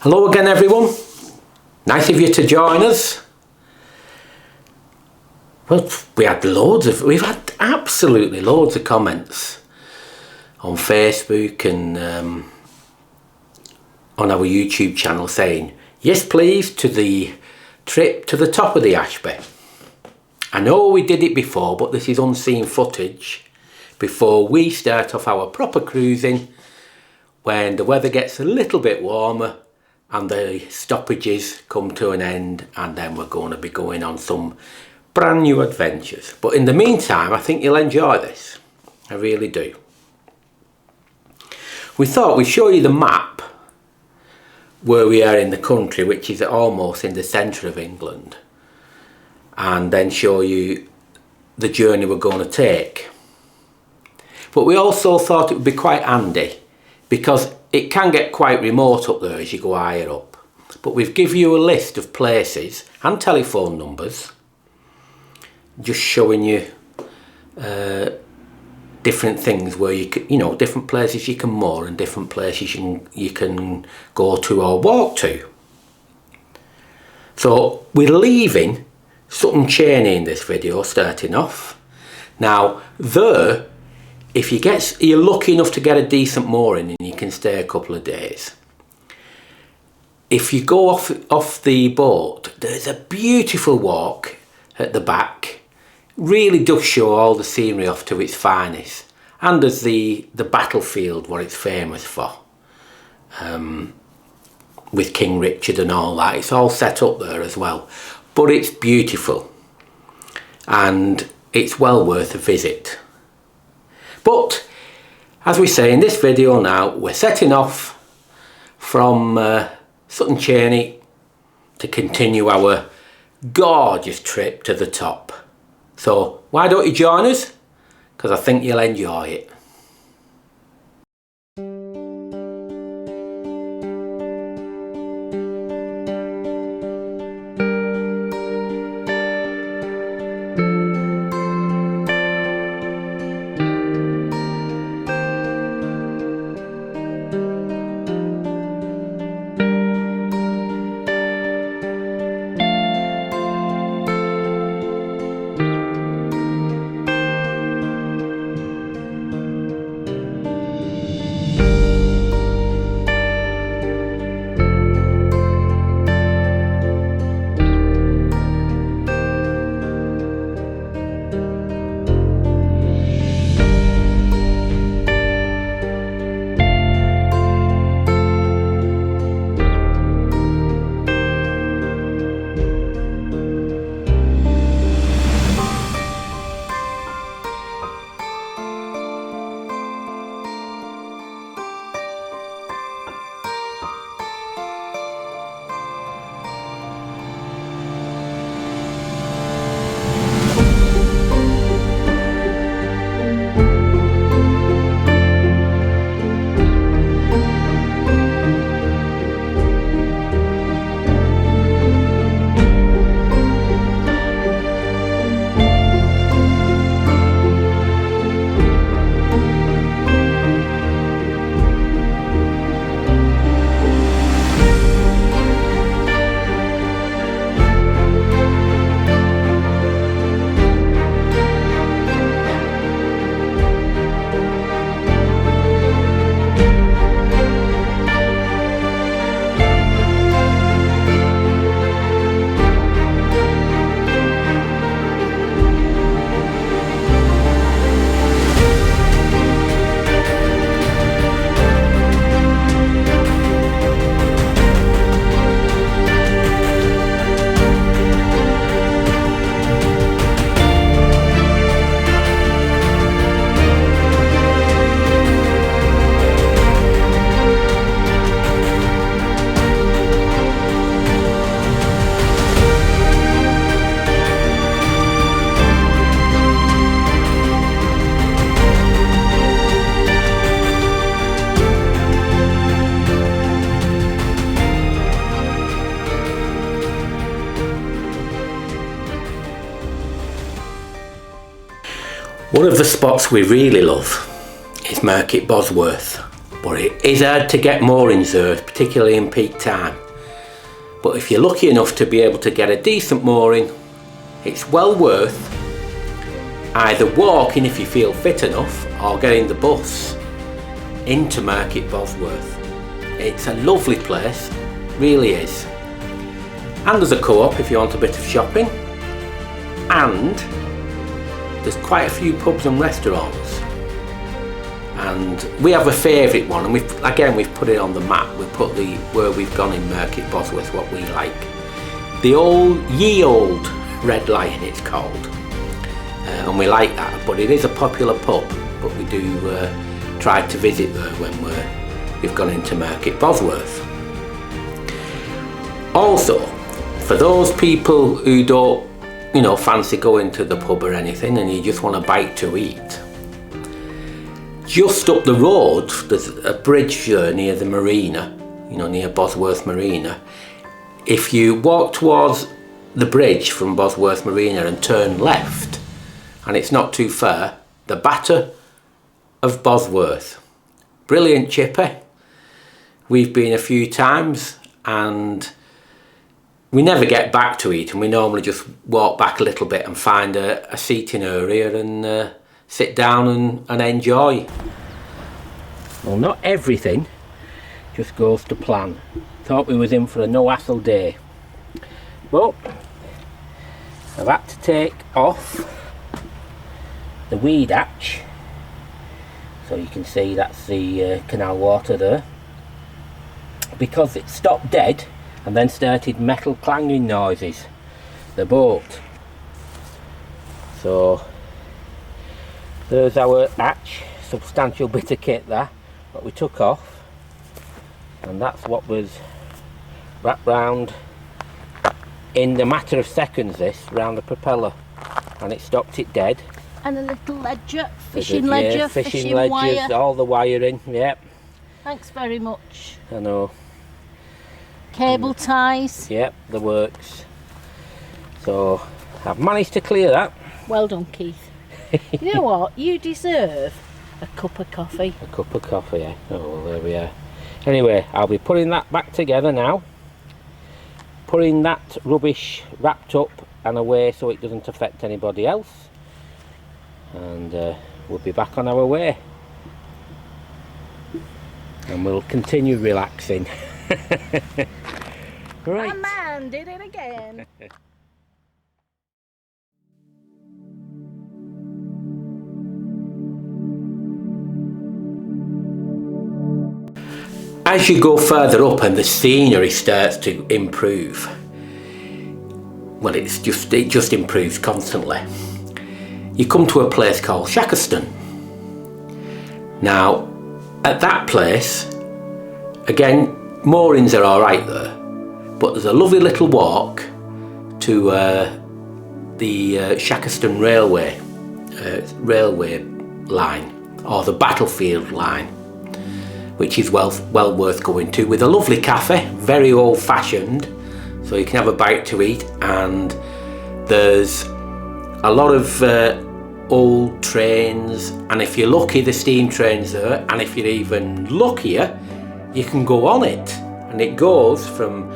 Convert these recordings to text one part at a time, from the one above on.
Hello again everyone, nice of you to join us. Well, we've had absolutely loads of comments on Facebook and on our YouTube channel saying, yes please, to the trip to the top of the Ashby. I know we did it before, but this is unseen footage before we start off our proper cruising when the weather gets a little bit warmer and the stoppages come to an end, and then we're going to be going on some brand new adventures. But in the meantime, I think you'll enjoy this. I really do. We thought we'd show you the map where we are in the country, which is almost in the centre of England, and then show you the journey we're going to take. But we also thought it would be quite handy because it can get quite remote up there as you go higher up. But we've given you a list of places and telephone numbers, just showing you different things where you can, different places you can moor and different places you can go to or walk to. So we're leaving Sutton Cheney in this video starting off. Now there, if you're lucky enough to get a decent mooring and you can stay a couple of days, if you go off the boat, there's a beautiful walk at the back. Really does show all the scenery off to its finest, and there's the battlefield what it's famous for, with King Richard and all that. It's all set up there as well, but it's beautiful and it's well worth a visit. But as we say in this video now, we're setting off from Sutton Cheney to continue our gorgeous trip to the top. So why don't you join us? Because I think you'll enjoy it. One of the spots we really love is Market Bosworth. but it is hard to get moorings there, particularly in peak time. But if you're lucky enough to be able to get a decent mooring, it's well worth either walking if you feel fit enough, or getting the bus into Market Bosworth. It's a lovely place, really is. And there's a co-op if you want a bit of shopping, and there's quite a few pubs and restaurants. And we have a favourite one, and we've put it on the map. We put where we've gone in Market Bosworth, what we like. The Ye Old Red Lion, it's called, and we like that. But it is a popular pub. But we do try to visit there when we've gone into Market Bosworth. Also, for those people who don't, fancy going to the pub or anything, and you just want a bite to eat, just up the road there's a bridge there near the marina, near Bosworth Marina. If you walk towards the bridge from Bosworth Marina and turn left, and it's not too far, the Batter of Bosworth. Brilliant chippy. We've been a few times and we never get back to eat, and we normally just walk back a little bit and find a seating area and sit down and enjoy. Well, not everything just goes to plan. Thought we was in for a no hassle day, but I've had to take off the weed hatch, so you can see that's the canal water there, because it stopped dead and then started metal clanging noises, the boat. So there's our hatch, substantial bit of kit there that we took off, and that's what was wrapped round in the matter of seconds, this round the propeller, and it stopped it dead. And a little ledger, fishing ledger, yeah, fishing ledgers, wire. all the wiring, yep. Thanks very much. I know. Cable ties. Yep, the works. So I've managed to clear that. Well done, Keith. You know what? You deserve a cup of coffee. A cup of coffee, eh? Oh, well, there we are. Anyway, I'll be putting that back together now. Putting that rubbish wrapped up and away so it doesn't affect anybody else. And we'll be back on our way. And we'll continue relaxing. Right. My man did it again. As you go further up and the scenery starts to improve, well, it just improves constantly. You come to a place called Shackerston. Now, at that place, again, moorings are alright there, but there's a lovely little walk to the Shackerston railway line, or the Battlefield line, which is well worth going to, with a lovely cafe, very old fashioned, so you can have a bite to eat, and there's a lot of old trains, and if you're lucky the steam trains there, and if you're even luckier you can go on it, and it goes from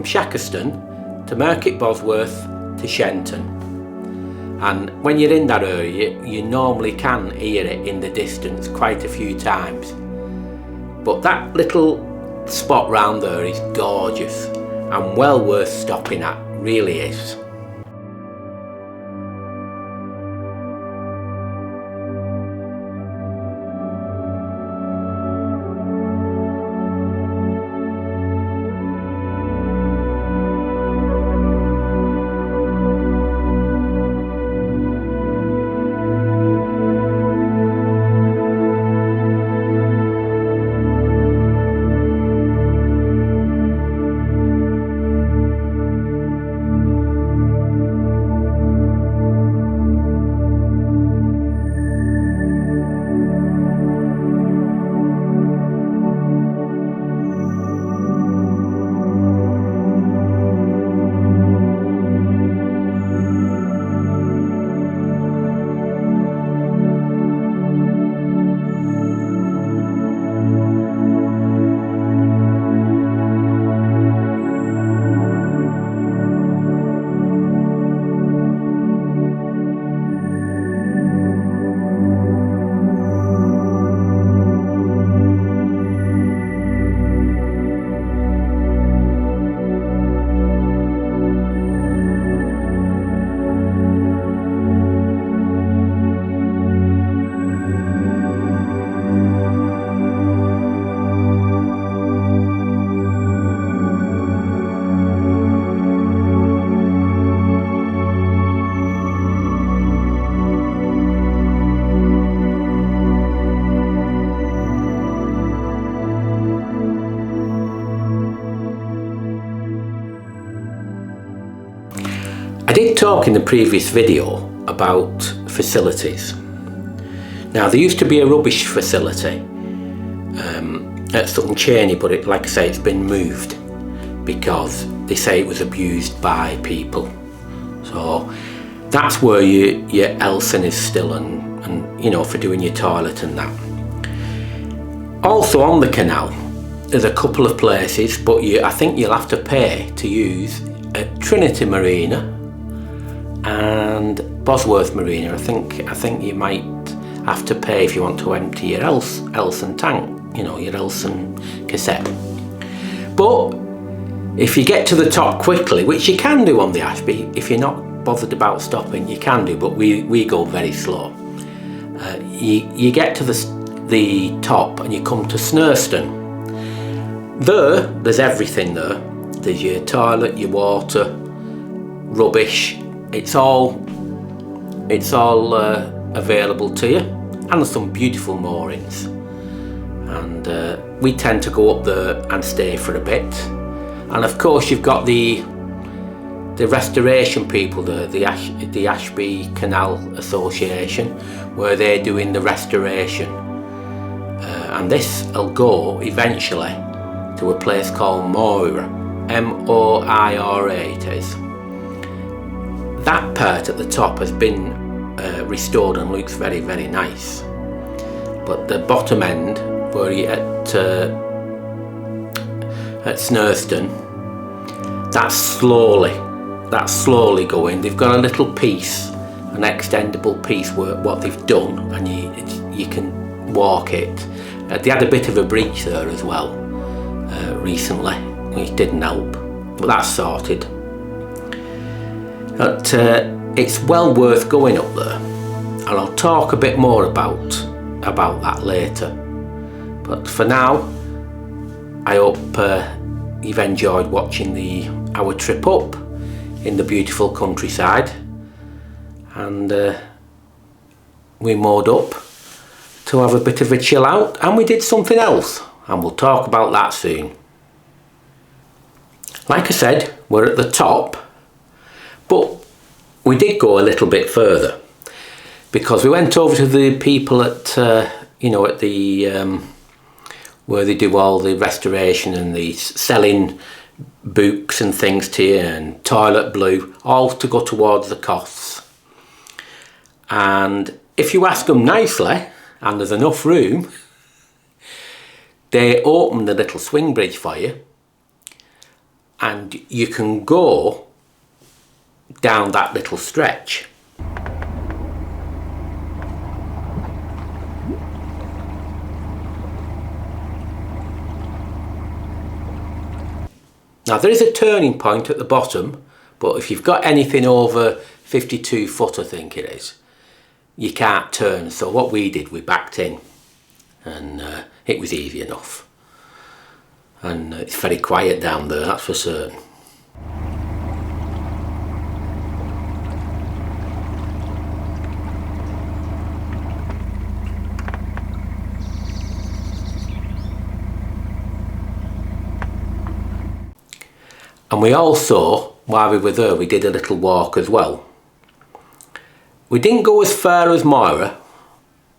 Shackerston to Market Bosworth to Shenton. And when you're in that area, you normally can hear it in the distance quite a few times. But that little spot round there is gorgeous and well worth stopping at, really is. I did talk in the previous video about facilities. Now there used to be a rubbish facility at Sutton Cheney, but like I say, it's been moved because they say it was abused by people. So that's where your Elson is still, and you know, for doing your toilet and that. Also on the canal, there's a couple of places, but I think you'll have to pay to use Trinity Marina and Bosworth Marina. I think you might have to pay if you want to empty your Elson tank, you know, your Elson cassette. But if you get to the top quickly, which you can do on the Ashby, if you're not bothered about stopping, you can do, but we go very slow. You get to the top and you come to Shackerston. There's everything there. There's your toilet, your water, rubbish. It's all available to you, and there's some beautiful moorings. And we tend to go up there and stay for a bit. And of course, you've got the restoration people there, the Ashby Canal Association, where they're doing the restoration. And this will go eventually to a place called Moira, M-O-I-R-A it is. That part at the top has been restored and looks very, very nice. But the bottom end, where you at Shackerston, that's slowly going. They've got a little piece, an extendable piece where what they've done, and you can walk it. They had a bit of a breach there as well recently, which didn't help, but that's sorted. But it's well worth going up there, and I'll talk a bit more about that later. But for now, I hope you've enjoyed watching our trip up in the beautiful countryside, and we moored up to have a bit of a chill out, and we did something else, and we'll talk about that soon. Like I said, we're at the top, but we did go a little bit further because we went over to the people at where they do all the restoration and the selling books and things to you, and toilet blue, all to go towards the costs. And if you ask them nicely, and there's enough room, they open the little swing bridge for you, and you can go down that little stretch. Now there is a turning point at the bottom, but if you've got anything over 52 foot, I think it is, you can't turn. So what we did, we backed in, and it was easy enough. And it's very quiet down there, that's for certain. And we also, while we were there, we did a little walk as well. We didn't go as far as Moira,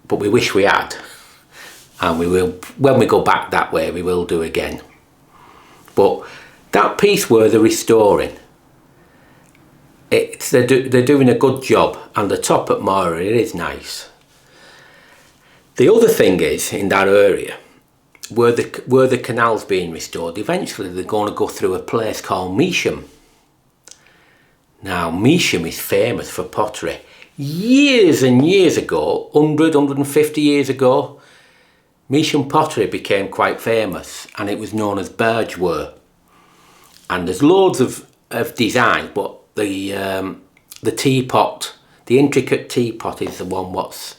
but we wish we had. And we will, when we go back that way, we will do again. But that piece where they're restoring, they're doing a good job, and the top at Moira, it is nice. The other thing is, in that area, where the canal's being restored, eventually they're going to go through a place called Measham. Now Measham is famous for pottery. Years and years ago, 150 years ago, Measham pottery became quite famous, and it was known as bargeware. And there's loads of designs, but the teapot, the intricate teapot, is the one what's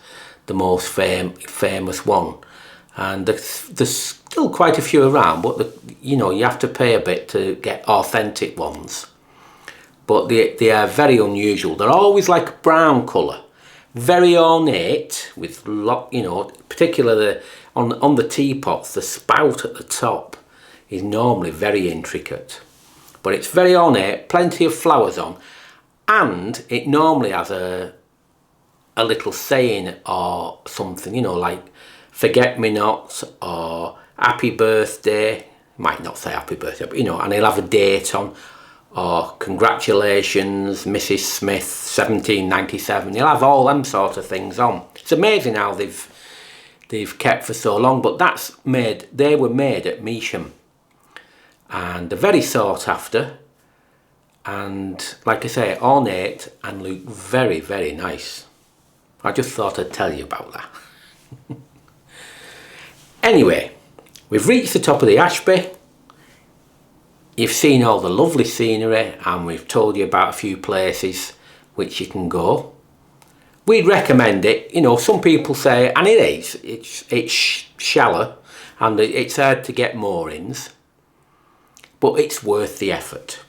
the most famous one. And there's still quite a few around, but you have to pay a bit to get authentic ones. But they are very unusual. They're always like a brown colour, very ornate, with particularly on the teapots, the spout at the top is normally very intricate. But it's very ornate, plenty of flowers on, and it normally has a little saying or something, you know, like forget-me-nots or happy birthday. Might not say happy birthday, but you know, and he'll have a date on, or congratulations Mrs. Smith 1797. He'll have all them sort of things on. It's amazing how they've kept for so long, but they were made at Measham, and they're very sought after, and like I say, ornate and look very, very nice. I just thought I'd tell you about that. Anyway, we've reached the top of the Ashby. You've seen all the lovely scenery, and we've told you about a few places which you can go. We'd recommend it. You know, some people say, and it is, it's shallow and it's hard to get moorings, but it's worth the effort.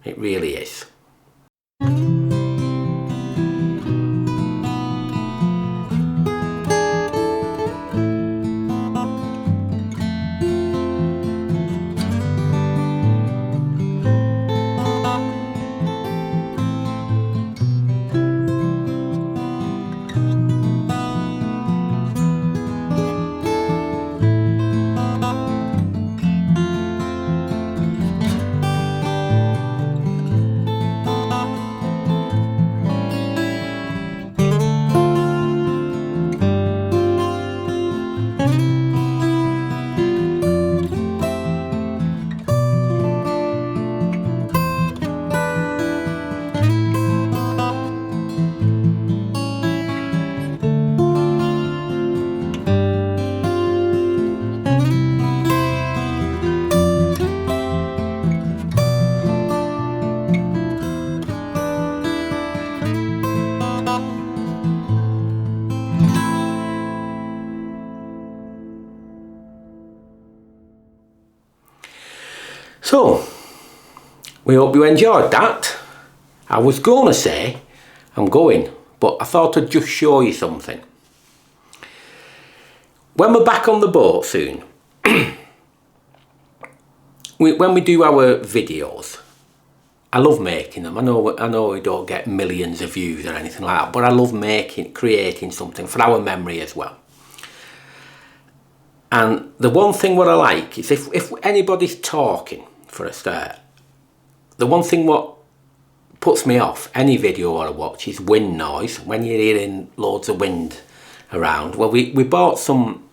It really is. So, we hope you enjoyed that. I was going to say I'm going, but I thought I'd just show you something. When we're back on the boat soon, when we do our videos, I love making them. I know we don't get millions of views or anything like that, but I love creating something for our memory as well. And the one thing what I like is if anybody's talking, for a start, the one thing what puts me off any video I watch is wind noise. When you're hearing loads of wind around, well, we bought some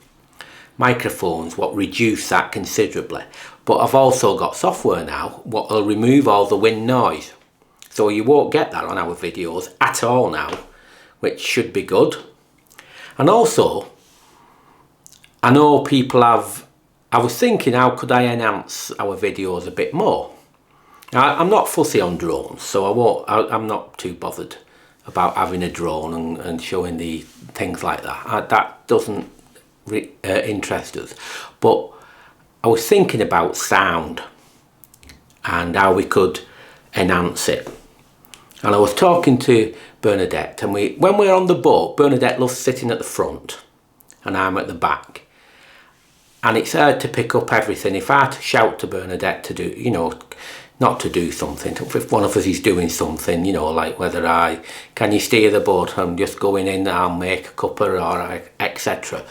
microphones what reduce that considerably, but I've also got software now what will remove all the wind noise, so you won't get that on our videos at all now, which should be good. And also, I know people have, I was thinking, how could I enhance our videos a bit more? Now, I'm not fussy on drones, so I'm not too bothered about having a drone and showing the things like that. That doesn't interest us. But I was thinking about sound and how we could enhance it. And I was talking to Bernadette, and when we're on the boat, Bernadette loves sitting at the front and I'm at the back. And it's hard to pick up everything. If I had to shout to Bernadette to do, you know, not to do something, if one of us is doing something, you know, like can you steer the boat, I'm just going in, I'll make a cuppa or etc.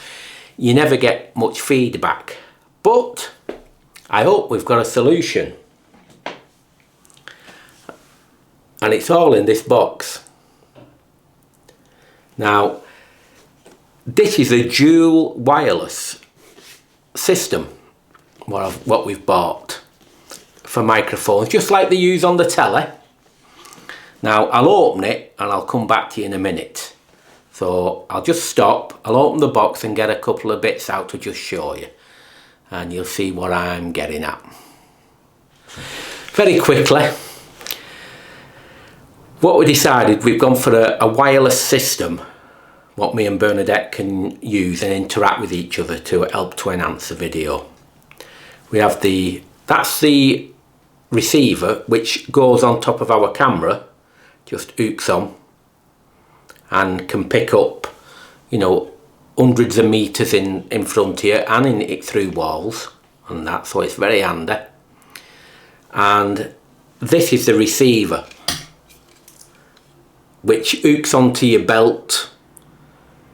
You never get much feedback. But I hope we've got a solution. And it's all in this box. Now, this is a dual wireless system what we've bought for microphones, just like they use on the telly. Now I'll open it and I'll come back to you in a minute. So I'll just stop, I'll open the box and get a couple of bits out to just show you, and you'll see what I'm getting at. Very quickly, what we decided, we've gone for a wireless system what me and Bernadette can use and interact with each other to help to enhance the video. We have that's the receiver which goes on top of our camera, just hooks on and can pick up, you know, hundreds of meters in front here and in it through walls and that, so it's very handy. And this is the receiver, which hooks onto your belt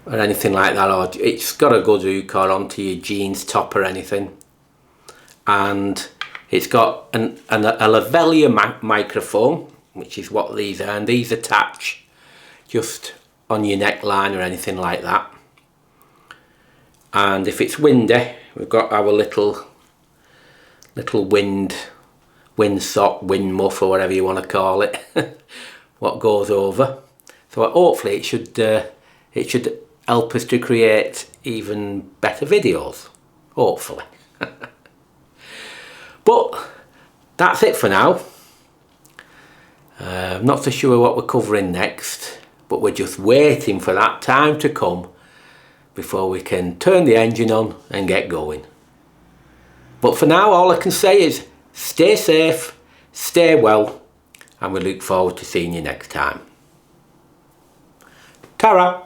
or anything like that, or it's got a good hook, or onto your jeans top or anything. And it's got a lavalier microphone, which is what these are, and these attach just on your neckline or anything like that. And if it's windy, we've got our little windsock, wind muff, or whatever you want to call it, what goes over. So hopefully it should help us to create even better videos, hopefully. But that's it for now. I'm not so sure what we're covering next, but we're just waiting for that time to come before we can turn the engine on and get going. But for now, all I can say is stay safe, stay well, and we look forward to seeing you next time. Ta-ra!